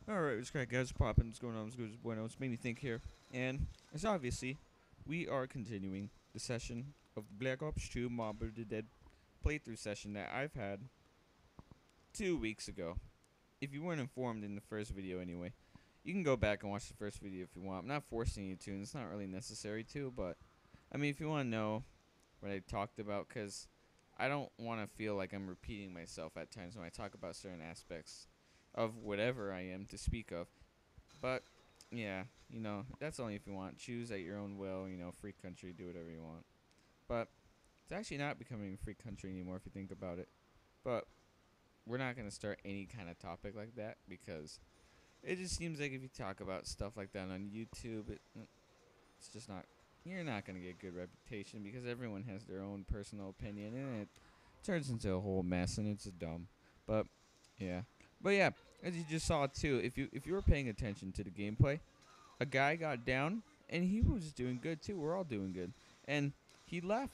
Alright, what's crack, guys? Poppin', what's going on? What's good? What's bueno? What's made me think here? And as obviously, we are continuing the session of the Black Ops 2 Mob of the Dead playthrough session that I've had 2 weeks ago. If you weren't informed in the first video, anyway, you can go back and watch the first video if you want. I'm not forcing you to, and it's not really necessary to, but I mean, if you want to know what I talked about, because I don't want to feel like I'm repeating myself at times when I talk about certain aspects of whatever I am to speak of. But yeah, that's only if you want. Choose at your own will. Free country, do whatever you want. But it's actually not becoming a free country anymore if you think about it. But we're not gonna start any kind of topic like that because it just seems like if you talk about stuff like that on YouTube, it's just not. You're not gonna get good reputation because everyone has their own personal opinion, and it turns into a whole mess, and it's dumb. But yeah, but yeah, as you just saw too, if you were paying attention to the gameplay, a guy got down and he was doing good too. We're all doing good, and he left.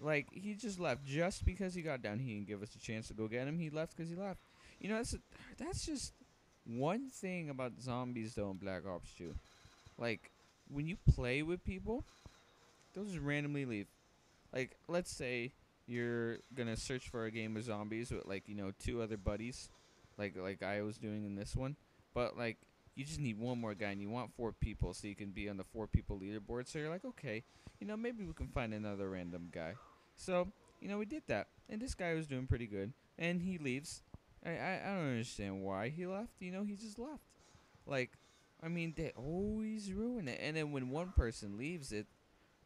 Like he just left just because he got down. He didn't give us a chance to go get him. He left because he left. That's just one thing about zombies though in Black Ops 2. Like when you play with people, they'll just randomly leave. Like let's say you're gonna search for a game of zombies with like two other buddies, like I was doing in this one, but like you just need one more guy and you want four people so you can be on the four people leaderboard. So you're like, okay, maybe we can find another random guy. So we did that, and this guy was doing pretty good, and he leaves. I don't understand why he left. He just left. Like, I mean, they always ruin it, and then when one person leaves it,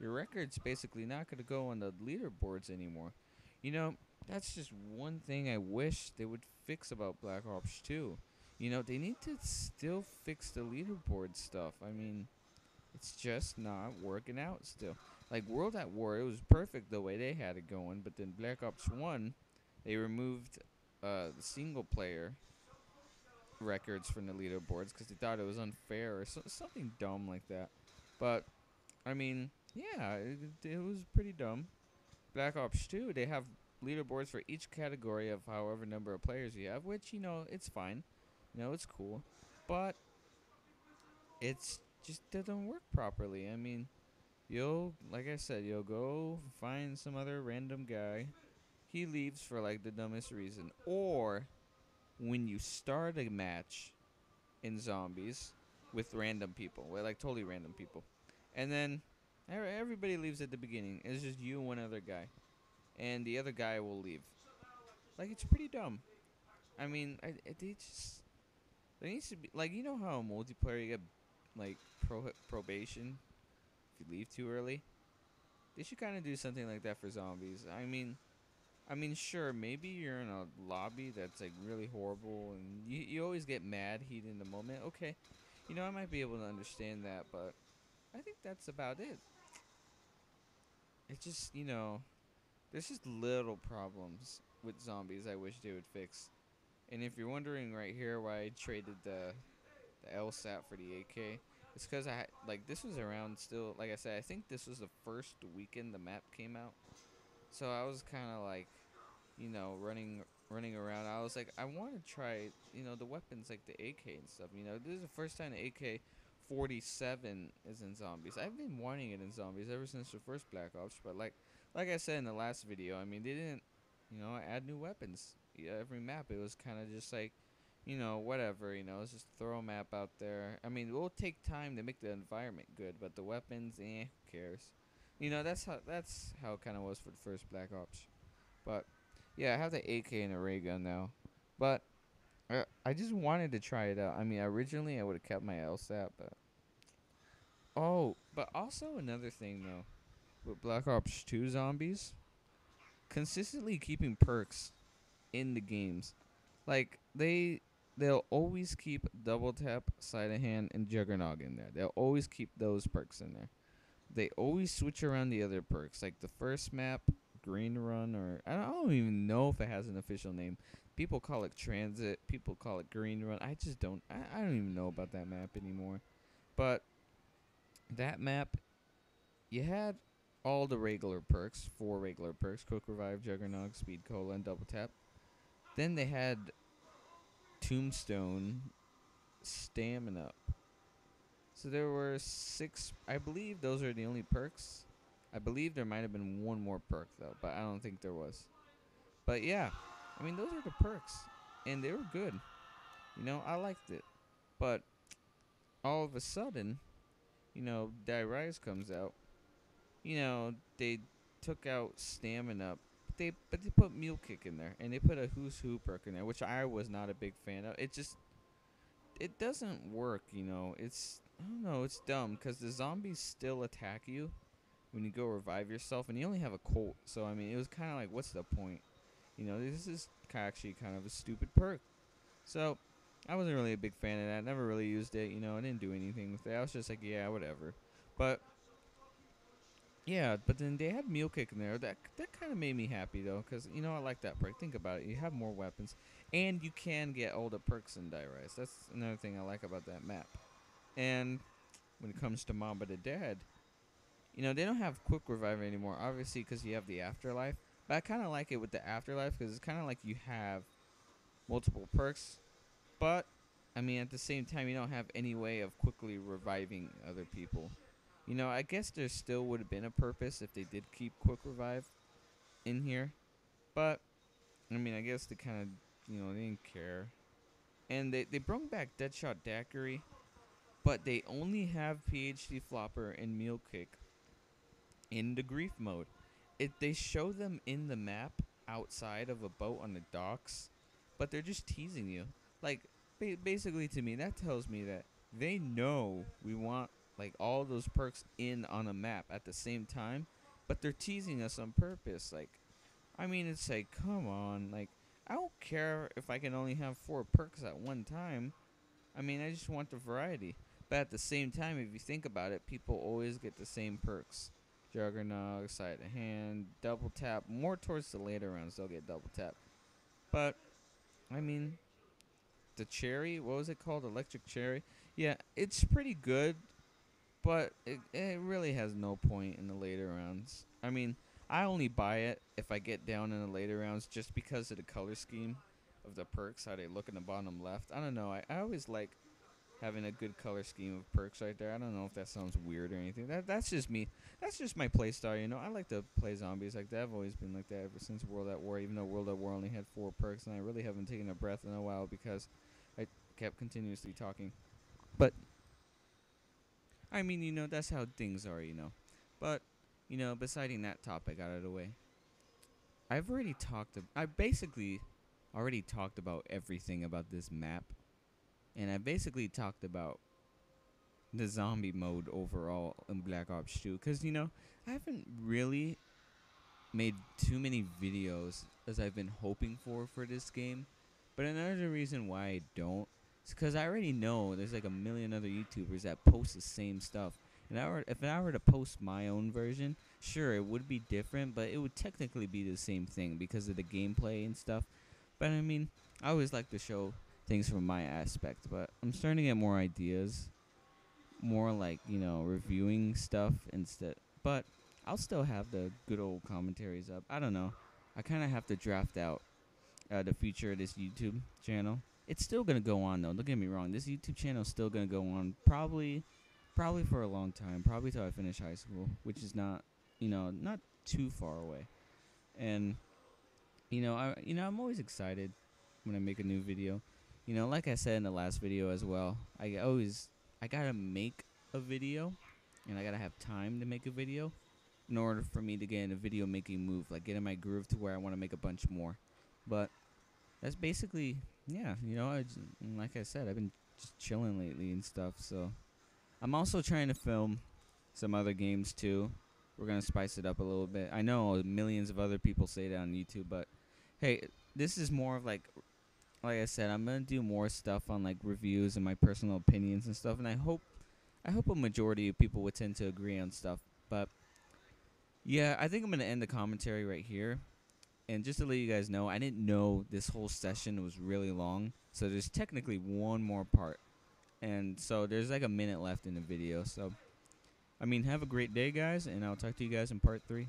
your record's basically not going to go on the leaderboards anymore. You know, that's just one thing I wish they would fix about Black Ops 2. They need to still fix the leaderboard stuff. I mean, it's just not working out still. Like World at War, it was perfect the way they had it going, but then Black Ops 1, they removed the single player records from the leaderboards because they thought it was unfair or something dumb like that. But I mean, yeah, it was pretty dumb. Black Ops 2, they have leaderboards for each category of however number of players you have, which, it's fine. It's cool. But it's just doesn't work properly. I mean, like I said, you'll go find some other random guy. He leaves for like the dumbest reason. Or when you start a match in zombies with random people, with like totally random people, and then everybody leaves at the beginning. It's just you and one other guy, and the other guy will leave. Like it's pretty dumb. I mean, they just there needs to be like how in multiplayer you get like probation if you leave too early. They should kind of do something like that for zombies. I mean, sure, maybe you're in a lobby that's like really horrible, and you always get mad heat in the moment. Okay, I might be able to understand that, but I think that's about it. It's just there's just little problems with zombies I wish they would fix. And if you're wondering right here why I traded the LSAT for the AK, it's because like this was around still. Like I said, I think this was the first weekend the map came out, so I was kind of like running around. I was like, I want to try, the weapons like the AK and stuff. This is the first time the AK-47 is in zombies. I've been wanting it in zombies ever since the first Black Ops, but like I said in the last video, I mean, they didn't, add new weapons. Yeah, every map it was kind of just like, whatever. Let's just throw a map out there. I mean, it will take time to make the environment good, but the weapons, who cares? That's how it kind of was for the first Black Ops. But yeah, I have the AK and a ray gun now. But I just wanted to try it out. I mean, originally I would have kept my LSAT, but but also another thing though with Black Ops 2 zombies, consistently keeping perks in the games. Like they'll always keep double tap, sleight of hand, and juggernog in there. They'll always keep those perks in there. They always switch around the other perks. Like the first map, Green Run, or I don't even know if it has an official name. People call it Transit. People call it Green Run. I just don't. I don't even know about that map anymore. But that map, you had all the regular perks, four regular perks: Quick Revive, Juggernog, Speed Cola, and Double Tap. Then they had Tombstone, stamina up. So there were 6. I believe those are the only perks. I believe there might have been one more perk though, but I don't think there was. But yeah, I mean those are the perks, and they were good. I liked it. But all of a sudden, Die Rise comes out. They took out stamina. But they put Mule Kick in there, and they put a Who's Who perk in there, which I was not a big fan of. It doesn't work. I don't know. It's dumb because the zombies still attack you when you go revive yourself, and you only have a Colt. So I mean, it was kind of like, what's the point? This is actually kind of a stupid perk. So I wasn't really a big fan of that. Never really used it. I didn't do anything with it. I was just like, yeah, whatever. But yeah, but then they had Mule Kick in there. That kind of made me happy though, cause I like that perk. Think about it. You have more weapons, and you can get all the perks in Die Rise. That's another thing I like about that map. And when it comes to Mob of the Dead, they don't have quick revive anymore, obviously, because you have the afterlife. But I kind of like it with the afterlife because it's kind of like you have multiple perks, but I mean at the same time you don't have any way of quickly reviving other people. I guess there still would have been a purpose if they did keep quick revive in here, but I mean I guess they kind of they didn't care, and they brought back Deadshot Daiquiri, but they only have PhD Flopper and Mule Kick in the grief mode. They show them in the map outside of a boat on the docks, but they're just teasing you. Like basically to me that tells me that they know we want like all those perks in on a map at the same time, but they're teasing us on purpose. Like I mean it's like come on, like I don't care if I can only have 4 perks at one time. I mean I just want the variety. But at the same time, if you think about it, people always get the same perks. Juggernaut, side of hand, double tap. More towards the later rounds, they'll get double tap. But, I mean, the cherry, what was it called? Electric cherry? Yeah, it's pretty good, but it really has no point in the later rounds. I mean, I only buy it if I get down in the later rounds just because of the color scheme of the perks, how they look in the bottom left. I don't know. I always like having a good color scheme of perks right there. I don't know if that sounds weird or anything. That's just me. That's just my play style, I like to play zombies like that. I've always been like that ever since World at War, even though World at War only had 4 perks, and I really haven't taken a breath in a while because I kept continuously talking. But, I mean, that's how things are. But, deciding that topic out of the way, I basically already talked about everything about this map. And I basically talked about the zombie mode overall in Black Ops 2. Because, I haven't really made too many videos as I've been hoping for this game. But another reason why I don't is because I already know there's like a million other YouTubers that post the same stuff. And if I were to post my own version, sure, it would be different, but it would technically be the same thing because of the gameplay and stuff. But I mean, I always like to show things from my aspect, but I'm starting to get more ideas, more like, reviewing stuff instead. But I'll still have the good old commentaries up. I don't know. I kind of have to draft out the future of this YouTube channel. It's still going to go on, though. Don't get me wrong. This YouTube channel is still going to go on probably for a long time, probably till I finish high school, which is not, not too far away. And, I'm always excited when I make a new video. Like I said in the last video as well, I gotta make a video, and I gotta have time to make a video in order for me to get in a video making move, like get in my groove to where I want to make a bunch more. But that's basically, yeah, like I said, I've been just chilling lately and stuff, so I'm also trying to film some other games too. We're gonna spice it up a little bit. I know millions of other people say that on YouTube, but hey, this is more of like I said, I'm gonna do more stuff on like reviews and my personal opinions and stuff, and I hope a majority of people would tend to agree on stuff. But yeah, I think I'm gonna end the commentary right here. And just to let you guys know, I didn't know this whole session was really long, so there's technically one more part, and so there's like a minute left in the video. So, I mean, have a great day, guys, and I'll talk to you guys in part 3.